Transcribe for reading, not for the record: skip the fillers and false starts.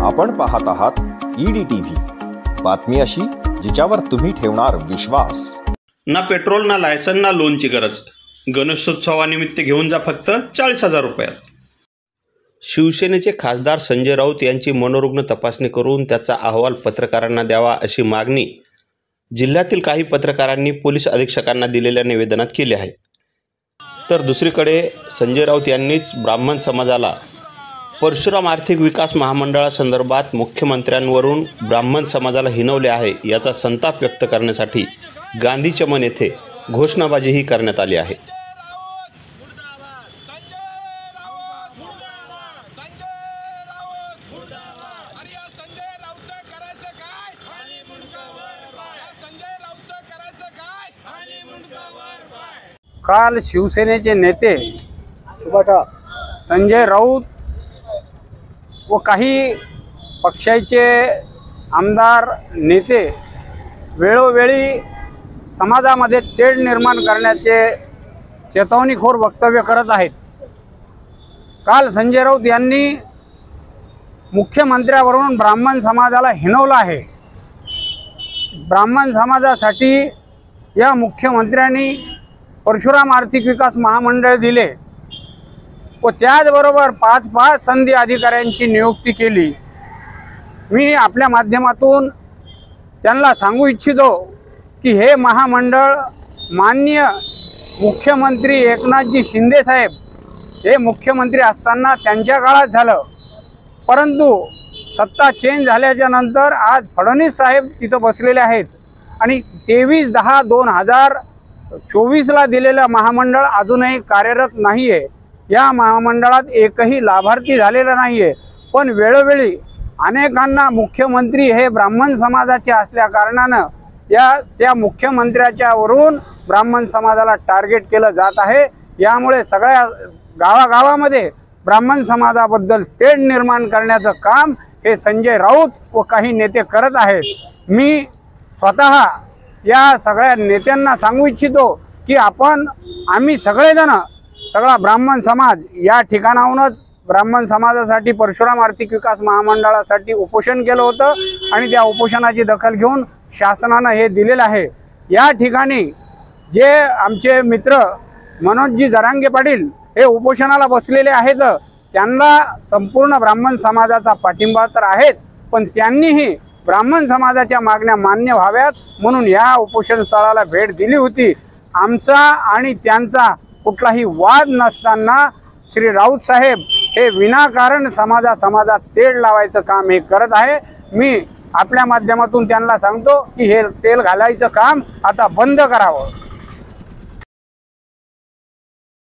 आपण पाहत आहात EDTV, बातमी अशी जिच्यावर तुम्ही ठेवणार विश्वास। ना पेट्रोल ना लायसन ना लोनची गरज। गणेशोत्सवानिमित्त घेऊन जा फक्त 40,000 रुपयात। शिवसेनेचे खासदार संजय राऊत यांची मनोरुग्ण तपासणी करून त्याचा अहवाल पत्रकारांना द्यावा अशी मागणी जिल्ह्यातील काही पत्रकारांनी पोलीस अधीक्षकांना दिलेल्या निवेदनात केली आहे। तर दुसरीकडे संजय राऊत यांनीच ब्राह्मण समाजाला परशुराम आर्थिक विकास महामंडळासंदर्भात मुख्यमंत्र्यांवरून ब्राह्मण समाजाला हिणवले आहे याचा संताप व्यक्त करण्यासाठी गांधी चमन येथे घोषणाबाजीही करण्यात आली आहे। काल शिवसेनेचे नेते संजय राऊत व काही पक्षाचे आमदार नेते वेळोवेळी समाजामध्ये तेढ निर्माण करण्याचे चेतावणीखोर वक्तव्य करत आहेत। काल संजय राऊत यांनी मुख्यमंत्र्यावरून ब्राह्मण समाजाला हिणवलं आहे। ब्राह्मण समाजासाठी या मुख्यमंत्र्यांनी परशुराम आर्थिक विकास महामंडळ दिले व त्याचबरोबर 5 संधी अधिकाऱ्यांची नियुक्ती केली। मी आपल्या माध्यमातून त्यांना सांगू इच्छितो की हे महामंडळ माननीय मुख्यमंत्री एकनाथजी शिंदे साहेब हे मुख्यमंत्री असताना त्यांच्या काळात झालं, परंतु सत्ता चेंज झाल्याच्या नंतर आज फडणवीस साहेब तिथं बसलेले आहेत आणि 23/10/2024ला दिलेलं महामंडळ अजूनही कार्यरत नाही आहे। या महामंडळात एकही लाभार्थी झालेला नाही आहे, पण वेळोवेळी अनेकांना मुख्यमंत्री हे ब्राह्मण समाजाचे असल्या कारणानं त्या मुख्यमंत्र्याच्या वरून ब्राह्मण समाजाला टार्गेट केलं जात आहे। यामुळे सगळ्या गावागावामध्ये ब्राह्मण समाजाबद्दल तेढ निर्माण करण्याचं काम हे संजय राऊत व काही नेते करत आहेत। मी स्वतः या सगळ्या नेत्यांना सांगू इच्छितो की आम्ही सगळा ब्राह्मण समाज या ठिकाणाहूनच ब्राह्मण समाजासाठी परशुराम आर्थिक विकास महामंडळासाठी उपोषण केलं होतं आणि त्या उपोषणाची दखल घेऊन शासनानं हे दिलेलं आहे। या ठिकाणी जे आमचे मित्र मनोजजी जरांगे पाटील हे उपोषणाला बसलेले आहेत, त्यांना संपूर्ण ब्राह्मण समाजाचा पाठिंबा तर आहेच, पण त्यांनीही ब्राह्मण समाजाच्या मागण्या मान्य व्हाव्यात म्हणून या उपोषण स्थळाला भेट दिली होती। आमचा आणि त्यांचा कुठलाही वाद नसताना श्री राऊत साहेब हे विनाकारण समाजात तेढ लावायचं काम हे करत आहे। मी आपल्या माध्यमातून त्यांना सांगतो की हे तेल घालायचं काम आता बंद करावं।